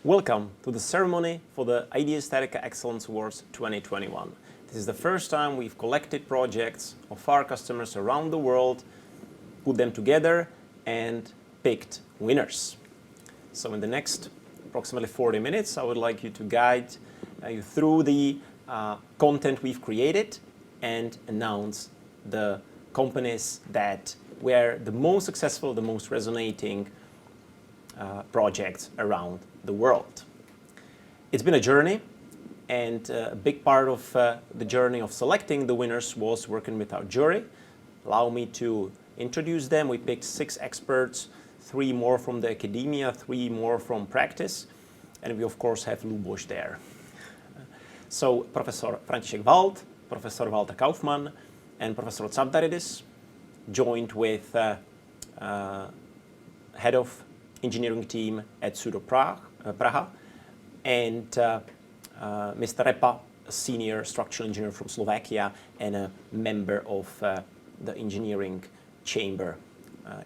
Welcome to the ceremony for the IDEA StatiCa Excellence Awards 2021. This is the first time we've collected projects of our customers around the world, put them together and picked winners. So in the next approximately 40 minutes, I would like you to guide you through the content we've created and announce the companies that were the most successful, the most resonating projects around the world. It's been a journey, and a big part of the journey of selecting the winners was working with our jury. Allow me to introduce them. We picked 6 experts, 3 more from the academia, 3 more from practice, and we of course have Luboš there. So Professor František Wald, Professor Walter Kaufmann, and Professor Tsavtaridis joined with head of engineering team at Sudo Praha, and Mr. Repa, a senior structural engineer from Slovakia and a member of the engineering chamber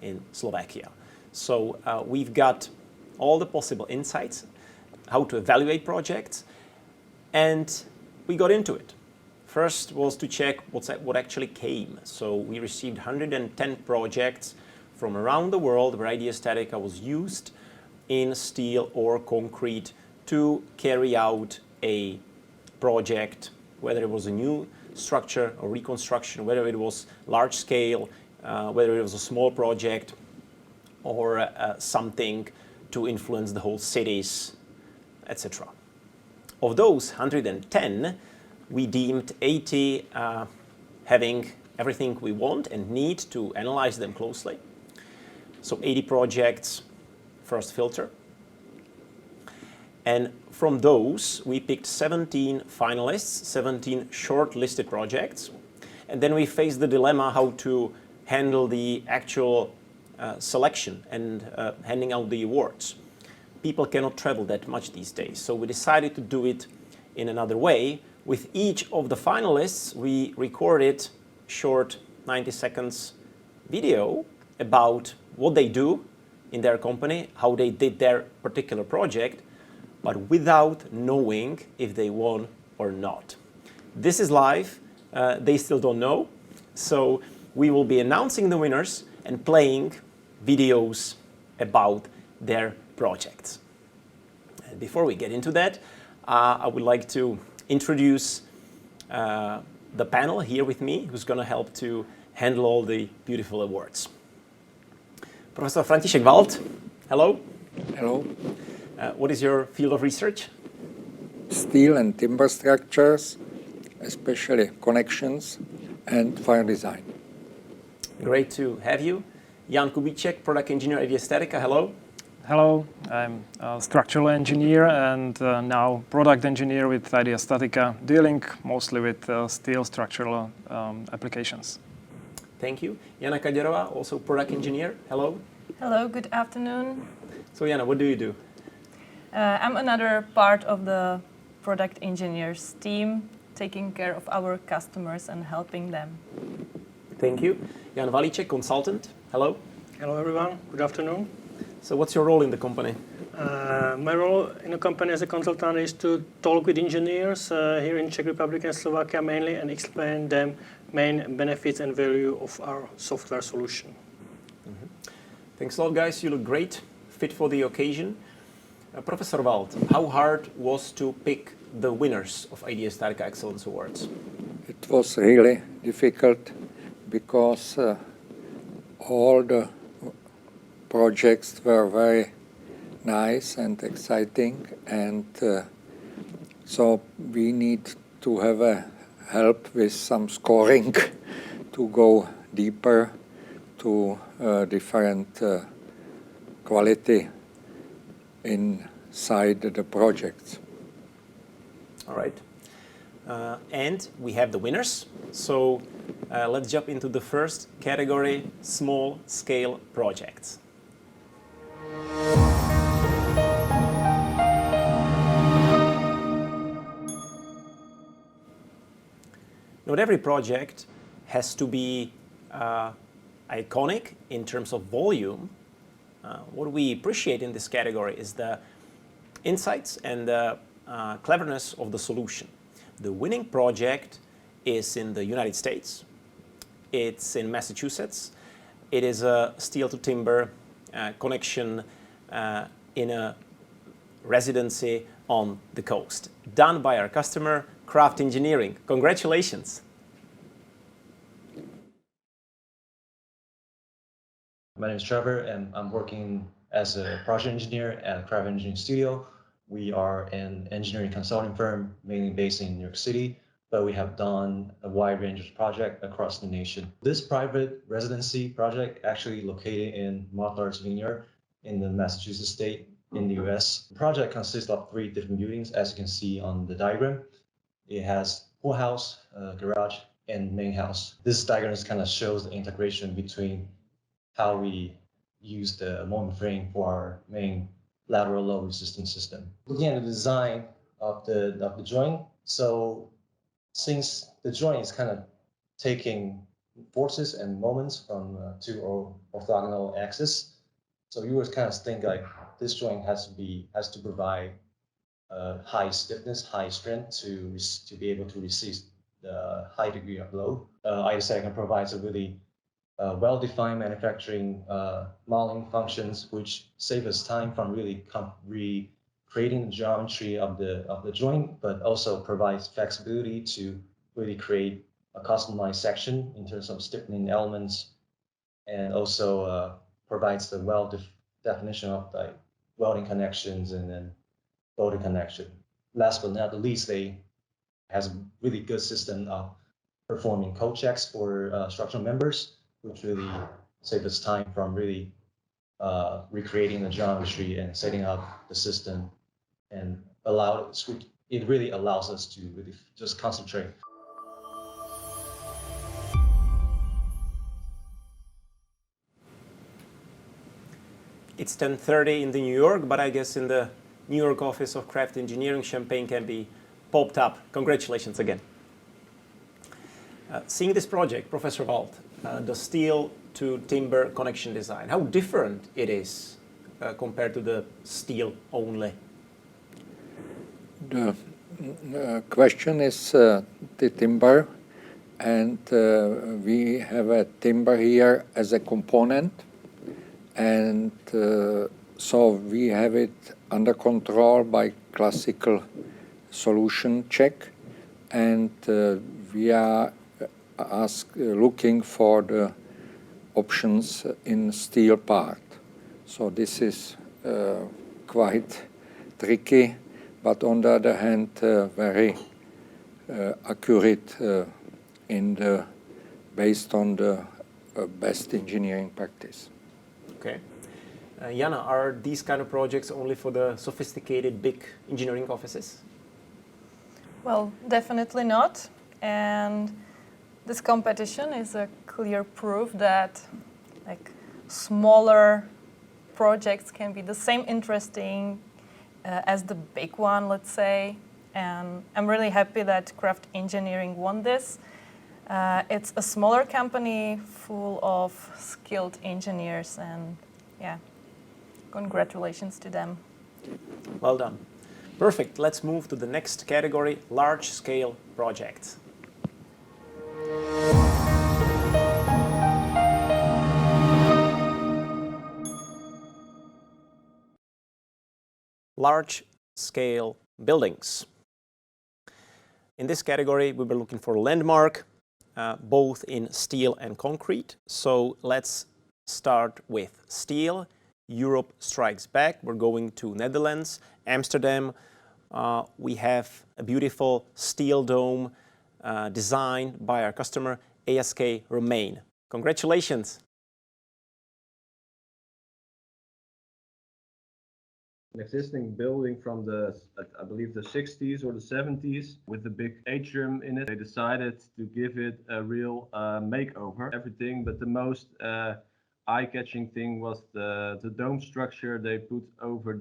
in Slovakia. So we've got all the possible insights, how to evaluate projects, and we got into it. First was to check what actually came. So we received 110 projects from around the world where IDEA StatiCa was used in steel or concrete to carry out a project, whether it was a new structure or reconstruction, whether it was large scale, whether it was a small project, or something to influence the whole cities, etc. Of those 110, we deemed 80 having everything we want and need to analyze them closely. So 80 projects, first filter. And from those, we picked 17 finalists, 17 shortlisted projects. And then we faced the dilemma how to handle the actual selection and handing out the awards. People cannot travel that much these days. So we decided to do it in another way. With each of the finalists, we recorded short 90 seconds video about what they do in their company, how they did their particular project, but without knowing if they won or not. This is live. They still don't know. So we will be announcing the winners and playing videos about their projects. And before we get into that, I would like to introduce the panel here with me, who's going to help to handle all the beautiful awards. Professor František Wald, hello. Hello. What is your field of research? Steel and timber structures, especially connections and fire design. Great to have you. Jan Kubíček, product engineer at IDEA StatiCa, hello. Hello, I'm a structural engineer and now product engineer with IDEA StatiCa, dealing mostly with steel structural applications. Thank you. Jana Kaďarová, also product engineer. Hello. Hello, good afternoon. So Jana, what do you do? I'm another part of the product engineers team, taking care of our customers and helping them. Thank you. Jan Valíček, consultant. Hello. Hello everyone, good afternoon. So what's your role in the company? My role in the company as a consultant is to talk with engineers here in Czech Republic and Slovakia mainly and explain them main benefits and value of our software solution. Mm-hmm. Thanks a lot, guys. You look great, fit for the occasion. Professor Wald, how hard was to pick the winners of IDEA StatiCa Excellence Awards? It was really difficult because all the projects were very nice and exciting, and so we need to have a help with some scoring to go deeper to different quality inside the projects. All right. And we have the winners. So let's jump into the first category, small scale projects. Not every project has to be iconic in terms of volume. What we appreciate in this category is the insights and the cleverness of the solution. The winning project is in the United States. It's in Massachusetts. It is a steel to timber connection in a residency on the coast, done by our customer, Craft Engineering. Congratulations. My name is Trevor, and I'm working as a project engineer at Craft Engineering Studio. We are an engineering consulting firm, mainly based in New York City, but we have done a wide range of projects across the nation. This private residency project actually located in Martha's Vineyard in the Massachusetts state in the US. The project consists of 3 different buildings, as you can see on the diagram. It has pool house, garage, and main house. This diagram kind of shows the integration between how we use the moment frame for our main lateral load resistance system. Looking at the design of the joint, so since the joint is kind of taking forces and moments from 2 orthogonal axes, so you would kind of think like this joint has to provide high stiffness, high strength to be able to resist the high degree of load. IDEA StatiCa provides a really well-defined manufacturing modeling functions, which save us time from really recreating the geometry of the joint, but also provides flexibility to really create a customized section in terms of stiffening elements, and also provides the definition of the welding connections and then bolting connection. Last but not the least, they has a really good system of performing code checks for structural members, which really saved us time from really recreating the geometry and setting up the system, and it really allows us to really just concentrate. It's 10:30 in the New York, but I guess in the New York office of Craft Engineering, champagne can be popped up. Congratulations again. Seeing this project, Professor Wald, the steel to timber connection design, how different it is compared to the steel only? The question is the timber, and we have a timber here as a component, and so we have it under control by classical solution check, and we are looking for the options in steel part. So this is quite tricky, but on the other hand, very accurate based on the best engineering practice. Okay. Jana, are these kind of projects only for the sophisticated big engineering offices? Well, definitely not. And this competition is a clear proof that smaller projects can be the same interesting as the big one, let's say. And I'm really happy that Craft Engineering won this. It's a smaller company full of skilled engineers, and yeah, congratulations to them. Well done. Perfect. Let's move to the next category, large-scale projects. Large-scale buildings. In this category, we were looking for a landmark, both in steel and concrete. So let's start with steel. Europe strikes back. We're going to Netherlands, Amsterdam. We have a beautiful steel dome designed by our customer, ASK Romein. Congratulations. An existing building from I believe the 60s or the 70s with the big atrium in it. They decided to give it a real makeover. Everything, but the most eye-catching thing was the dome structure they put over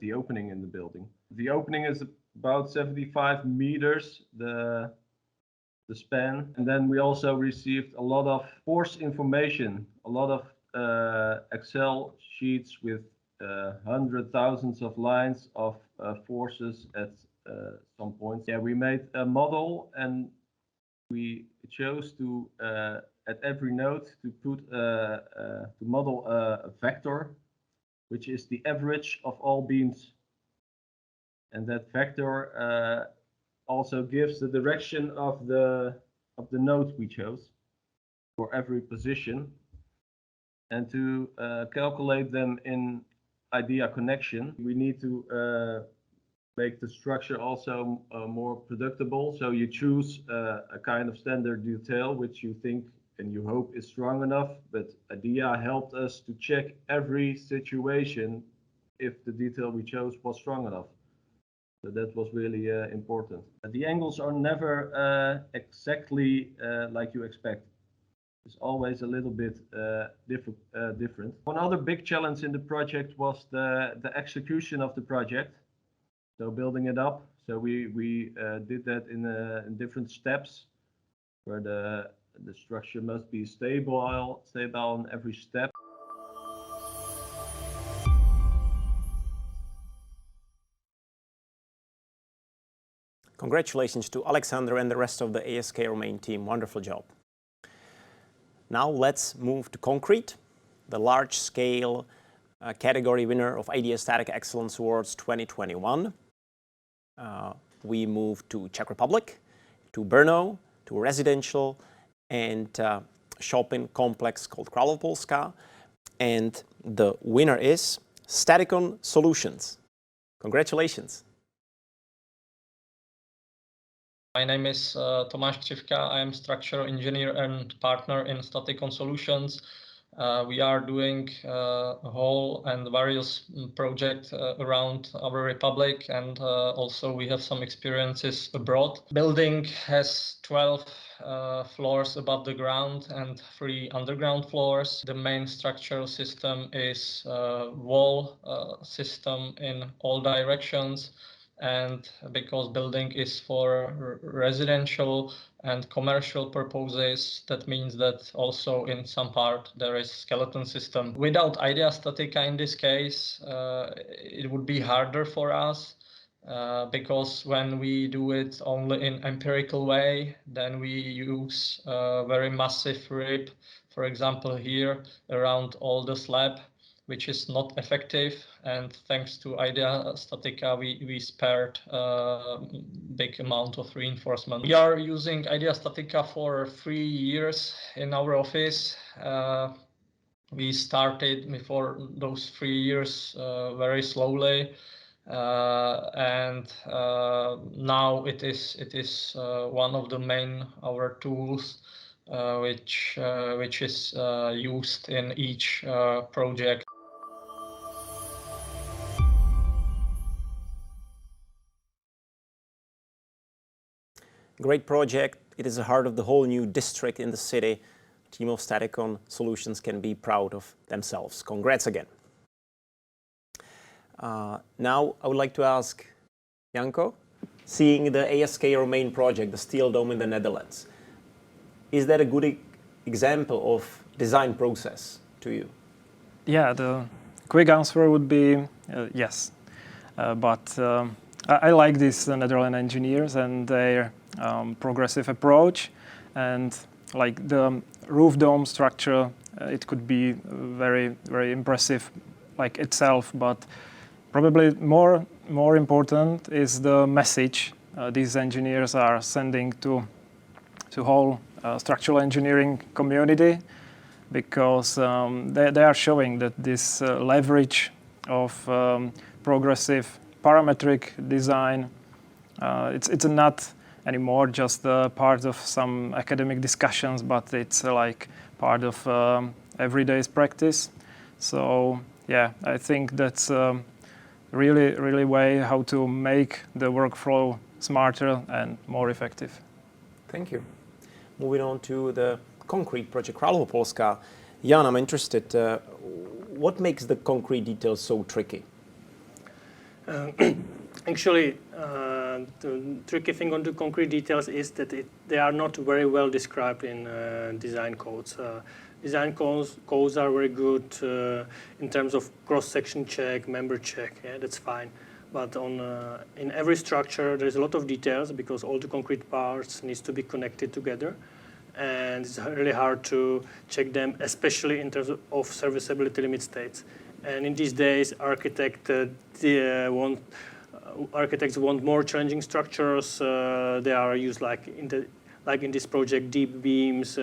the opening in the building. The opening is about 75 meters, the span. And then we also received a lot of force information, a lot of Excel sheets with hundred thousands of lines of forces at some points. Yeah, we made a model and we chose to at every node to put to model a vector, which is the average of all beams, and that vector also gives the direction of the node we chose for every position. And to calculate them in IDEA connection, we need to make the structure also more predictable. So you choose a kind of standard detail which you think and you hope is strong enough, but IDEA helped us to check every situation if the detail we chose was strong enough. So that was really important. The angles are never exactly like you expect. It's always a little bit different. One other big challenge in the project was the execution of the project. So building it up. So we did that in different steps, where the structure must be stable on every step. Congratulations to Alexander and the rest of the ASK Romain team. Wonderful job. Now let's move to concrete, the large-scale category winner of IDEA StatiCa Excellence Awards 2021. We move to Czech Republic, to Brno, to a residential and shopping complex called Králové. And the winner is StatiCon Solutions. Congratulations. My name is Tomáš Křivka. I am structural engineer and partner in StatiCon Solutions. We are doing a whole and various projects around our republic, and also we have some experiences abroad. Building has 12 floors above the ground and 3 underground floors. The main structural system is wall system in all directions. And because building is for residential and commercial purposes, that means that also in some part there is skeleton system. Without IDEA StatiCa in this case, it would be harder for us because when we do it only in empirical way, then we use very massive rib, for example here around all the slab, which is not effective, and thanks to IDEA StatiCa, we spared a big amount of reinforcement. We are using IDEA StatiCa for 3 years in our office. We started before those 3 years very slowly, and now it is one of the main our tools which is used in each project. Great project. It is the heart of the whole new district in the city. Team of StatiCon Solutions can be proud of themselves. Congrats again. Now I would like to ask Janko, seeing the ASK Romain project, the steel dome in the Netherlands, is that a good example of design process to you? Yeah, the quick answer would be yes. But I like these Netherlands engineers and their progressive approach, and like the roof dome structure, it could be very, very impressive like itself, but probably more important is the message these engineers are sending to whole structural engineering community, because they are showing that this leverage of progressive parametric design, it's not anymore just part of some academic discussions, but it's like part of everyday practice. So yeah, I think that's really way how to make the workflow smarter and more effective. Thank you. Moving on to the concrete project Králové. Jan, I'm interested. What makes the concrete details so tricky? Actually, the tricky thing on the concrete details is that they are not very well described in design codes. design codes are very good in terms of cross-section check, member check. Yeah, that's fine. But in every structure, there's a lot of details because all the concrete parts needs to be connected together. And it's really hard to check them, especially in terms of serviceability limit states. And in these days, architects want more challenging structures. They are used like in this project, deep beams,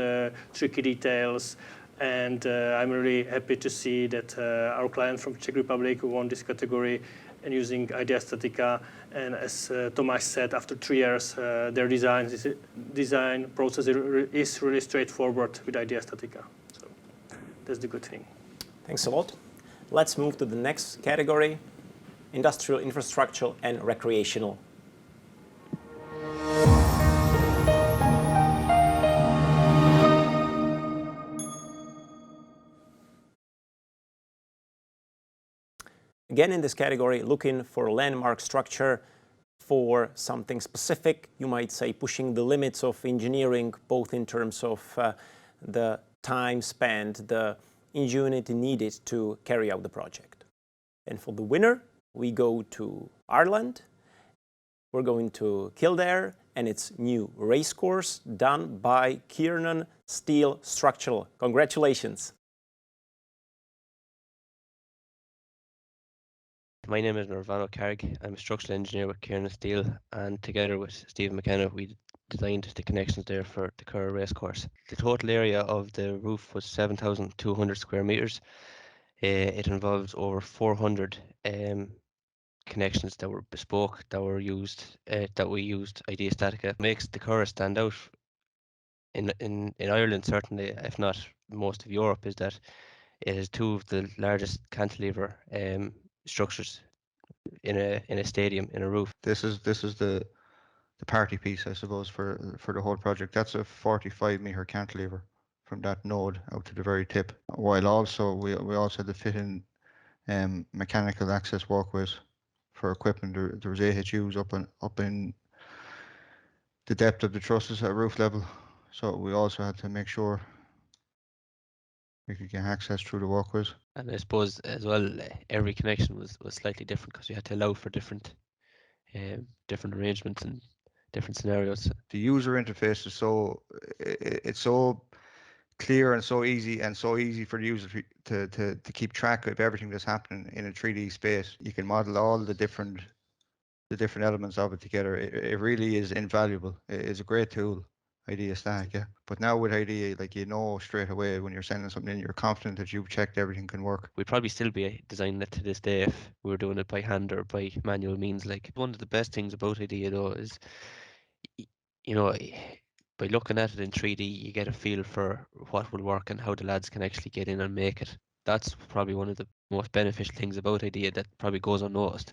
tricky details. And I'm really happy to see that our client from Czech Republic won this category and using IDEA StatiCa. And as Tomáš said, after 3 years, their design process is really straightforward with IDEA StatiCa. So that's the good thing. Thanks a lot. Let's move to the next category, industrial, infrastructural, and recreational. Again, in this category, looking for a landmark structure for something specific, you might say pushing the limits of engineering, both in terms of the time spent, the ingenuity needed to carry out the project. And for the winner, we go to Ireland. We're going to Kildare, and it's new race course done by Kiernan Steel Structural. Congratulations. My name is Nirvana Carrig. I'm a structural engineer with Kiernan Steel, and together with Stephen McKenna, we designed the connections there for the Curra racecourse. The total area of the roof was 7,200 square meters. It involves over 400 connections that were bespoke, that we used IDEA StatiCa. Makes the Curra stand out in Ireland, certainly, if not most of Europe, is that it has 2 of the largest cantilever structures in a stadium, in a roof. This is the party piece, I suppose, for the whole project. That's a 45-meter cantilever from that node out to the very tip. While also we also had to fit in mechanical access walkways for equipment. There was AHUs up in the depth of the trusses at roof level, so we also had to make sure we could get access through the walkways. And I suppose as well, every connection was slightly different because we had to allow for different arrangements and different scenarios. The user interface is so clear and so easy for the user to keep track of everything that's happening in a 3D space. You can model all the different elements of it together. It really is invaluable. It's a great tool, IDEA StatiCa. But now with IDEA, like, you know straight away when you're sending something in, you're confident that you've checked everything can work. We'd probably still be designing it to this day if we were doing it by hand or by manual means. Like, one of the best things about IDEA though is, you know, by looking at it in 3D, you get a feel for what will work and how the lads can actually get in and make it. That's probably one of the most beneficial things about IDEA that probably goes unnoticed.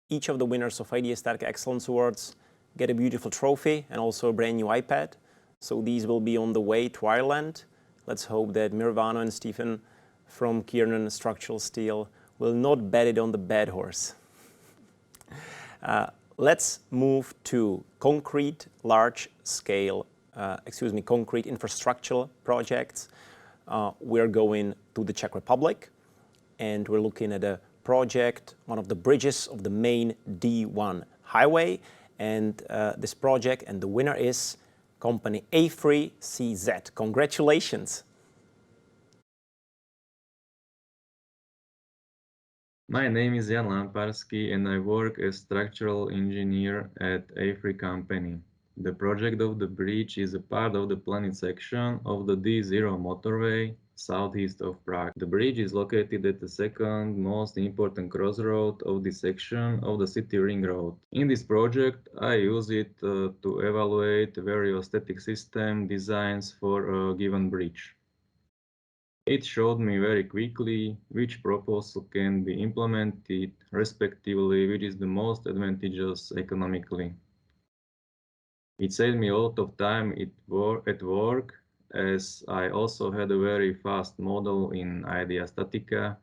Each of the winners of IDEA StatiCa Excellence Awards get a beautiful trophy and also a brand new iPad. So these will be on the way to Ireland. Let's hope that Mirvano and Stephen from Kiernan Structural Steel will not bet it on the bad horse. Let's move to concrete large-scale, concrete infrastructural projects. We're going to the Czech Republic, and we're looking at a project, one of the bridges of the main D1 highway, and this project, and the winner is company A3CZ. Congratulations. My name is Jan Lamparski and I work as structural engineer at A3 company. The project of the bridge is a part of the planned section of the D0 motorway southeast of Prague. The bridge is located at the second most important crossroad of this section of the city ring road. In this project, I use it to evaluate various static system designs for a given bridge. It showed me very quickly which proposal can be implemented, respectively, which is the most advantageous economically. It saved me a lot of time at work, as I also had a very fast model in IDEA StatiCa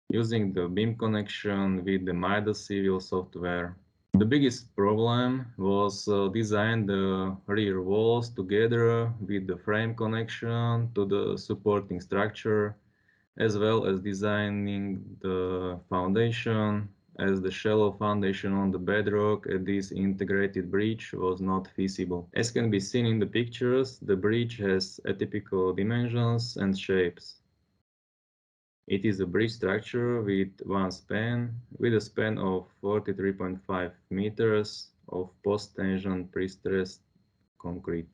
using the beam connection with the MIDA Civil software. The biggest problem was design the rear walls together with the frame connection to the supporting structure, as well as designing the foundation, as the shallow foundation on the bedrock at this integrated bridge was not feasible. As can be seen in the pictures, the bridge has atypical dimensions and shapes. It is a bridge structure with one span, with a span of 43.5 meters of post-tension pre-stressed concrete.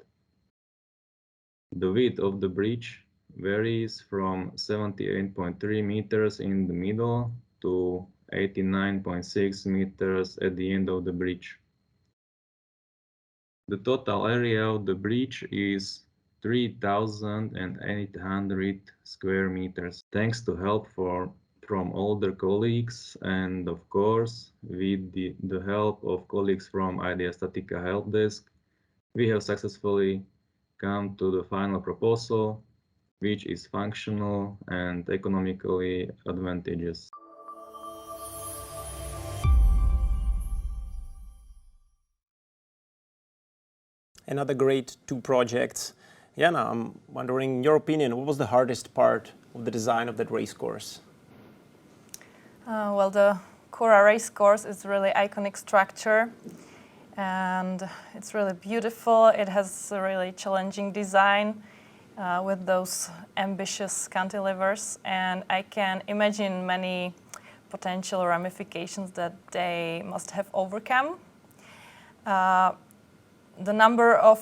The width of the bridge varies from 78.3 meters in the middle to 89.6 meters at the end of the bridge. The total area of the bridge is 3,800 square meters. Thanks to help from older colleagues and, of course, with the help of colleagues from IDEA StatiCa Help Desk, we have successfully come to the final proposal, which is functional and economically advantageous. Another great two projects. Jana, I'm wondering, in your opinion, what was the hardest part of the design of that race course? Well, the Cora race course is really iconic structure, and it's really beautiful. It has a really challenging design with those ambitious cantilevers, and I can imagine many potential ramifications that they must have overcome. The number of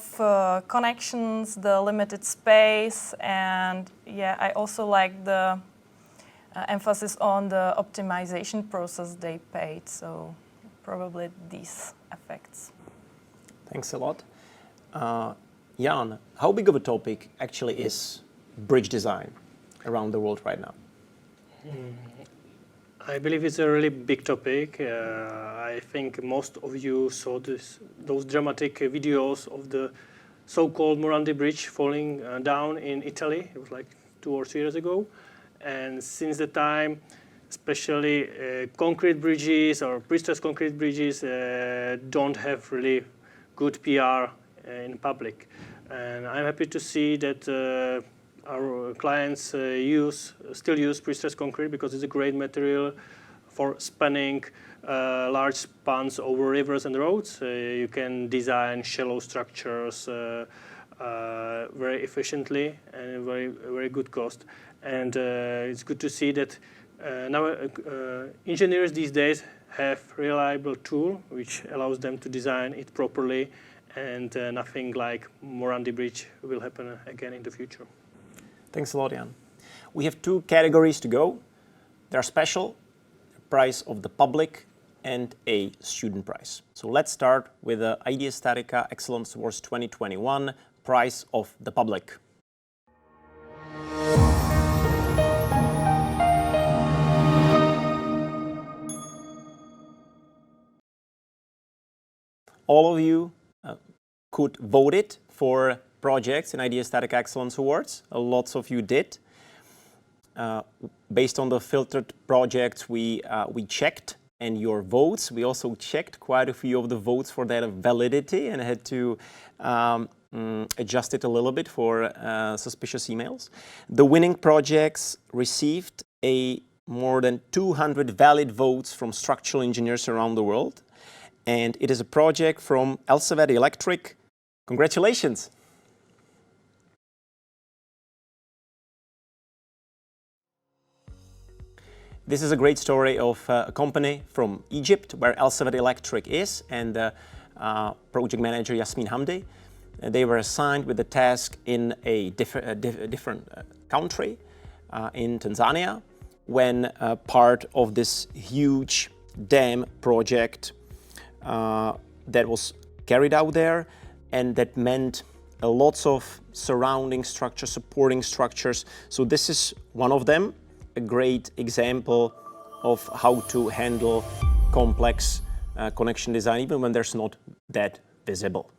connections, the limited space, and yeah, I also like the emphasis on the optimization process they paid, so probably these effects. Thanks a lot. Jan, how big of a topic actually is bridge design around the world right now? I believe it's a really big topic. I think most of you saw those dramatic videos of the so-called Morandi Bridge falling down in Italy. It was like 2 or 3 years ago. And since the time, especially concrete bridges or pre-stressed concrete bridges don't have really good PR in public. And I'm happy to see that our clients still use pre-stressed concrete because it's a great material for spanning large spans over rivers and roads. You can design shallow structures very efficiently and very good cost. And it's good to see that now engineers these days have reliable tool which allows them to design it properly, and nothing like Morandi Bridge will happen again in the future. Thanks a lot, Jan. We have 2 categories to go. They're special, prize of the public and a student prize. So let's start with the IDEA StatiCa Excellence Awards 2021 prize of the public. All of you could vote it for projects in IDEA StatiCa Excellence Awards. Lots of you did. Based on the filtered projects we checked and your votes, we also checked quite a few of the votes for their validity and had to adjust it a little bit for suspicious emails. The winning projects received more than 200 valid votes from structural engineers around the world. And it is a project from Elsevier Electric. Congratulations! This is a great story of a company from Egypt where Elsevier Electric is, and the project manager Yasmin Hamdi. They were assigned with the task in a different country, in Tanzania, when part of this huge dam project that was carried out there, and that meant lots of surrounding structures, supporting structures. So this is one of them, a great example of how to handle complex connection design, even when there's not that visible.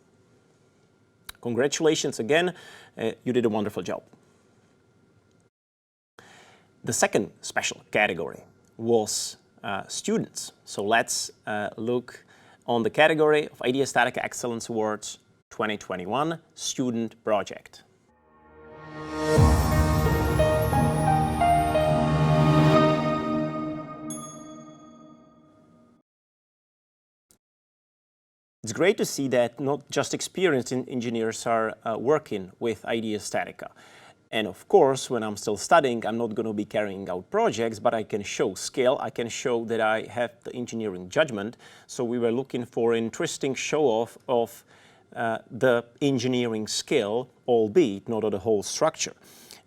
Congratulations again, you did a wonderful job. The second special category was students. So let's look on the category of IDEA StatiCa Excellence Awards 2021 Student Project. It's great to see that not just experienced engineers are working with IDEA StatiCa. And of course, when I'm still studying, I'm not going to be carrying out projects, but I can show skill. I can show that I have the engineering judgment. So we were looking for an interesting show-off of the engineering skill, albeit not of the whole structure.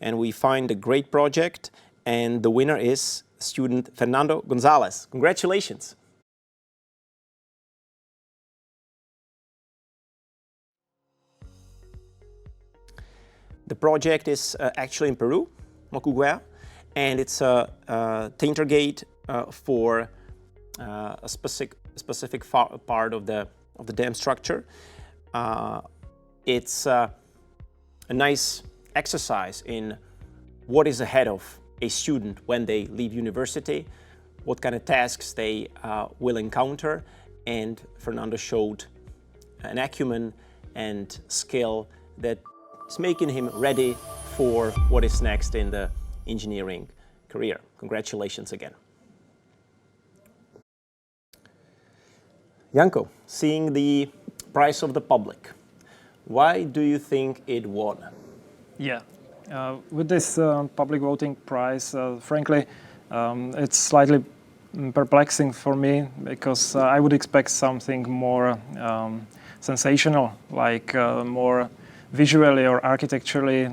And we find a great project, and the winner is student Fernando Gonzalez. Congratulations. The project is actually in Peru, Mocuguea, and it's a tainter gate for a specific part of the dam structure. It's a nice exercise in what is ahead of a student when they leave university, what kind of tasks they will encounter, and Fernando showed an acumen and skill that is making him ready for what is next in the engineering career. Congratulations again. Janko, seeing the prize of the public, why do you think it won? Yeah, with this public voting prize, frankly, it's slightly perplexing for me because I would expect something more sensational, like more visually or architecturally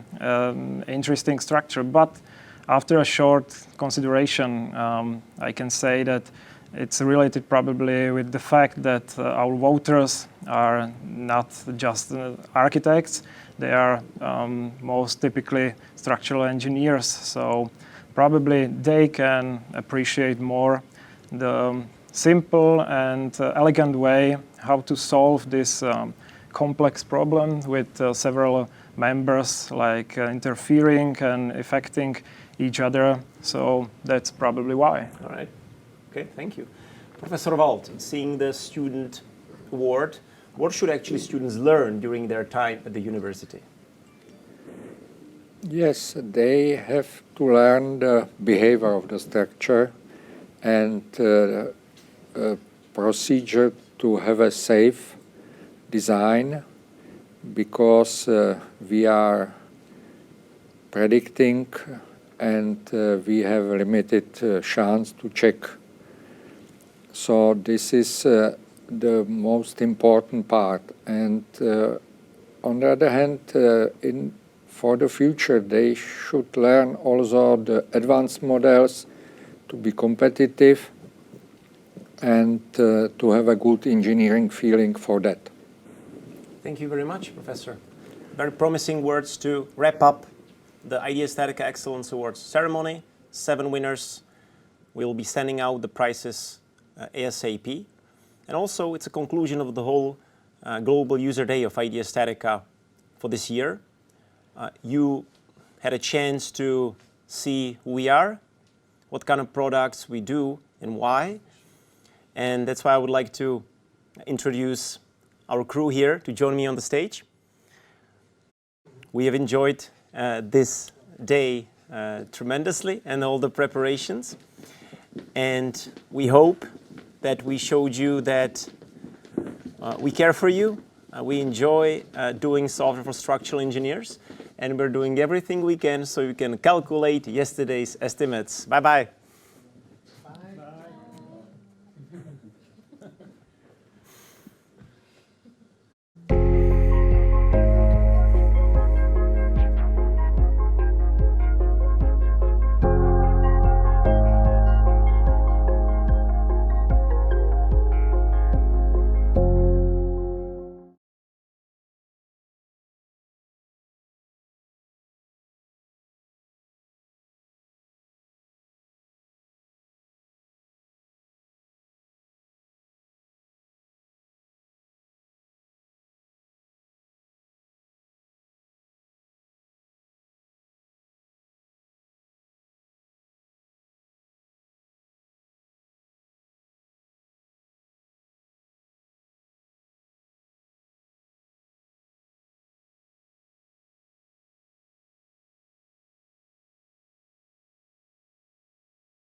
interesting structure. But after a short consideration, I can say that it's related probably with the fact that our voters are not just architects, they are most typically structural engineers. So probably they can appreciate more the simple and elegant way how to solve this complex problem with several members like interfering and affecting each other. So that's probably why. All right. Okay, thank you. Professor Wald, seeing the student award, what should actually students learn during their time at the university? Yes, they have to learn the behavior of the structure and a procedure to have a safe design, because we are predicting and we have a limited chance to check. So this is the most important part. And on the other hand, for the future, they should learn also the advanced models to be competitive and to have a good engineering feeling for that. Thank you very much, Professor. Very promising words to wrap up the IDEA StatiCa Excellence Awards ceremony. 7 winners. We'll be sending out the prizes ASAP. And also, it's a conclusion of the whole Global User Day of IDEA StatiCa for this year. You had a chance to see who we are, what kind of products we do, and why. And that's why I would like to introduce our crew here to join me on the stage. We have enjoyed this day tremendously and all the preparations. And we hope that we showed you that we care for you. We enjoy doing software for structural engineers. And we're doing everything we can so you can calculate yesterday's estimates. Bye-bye.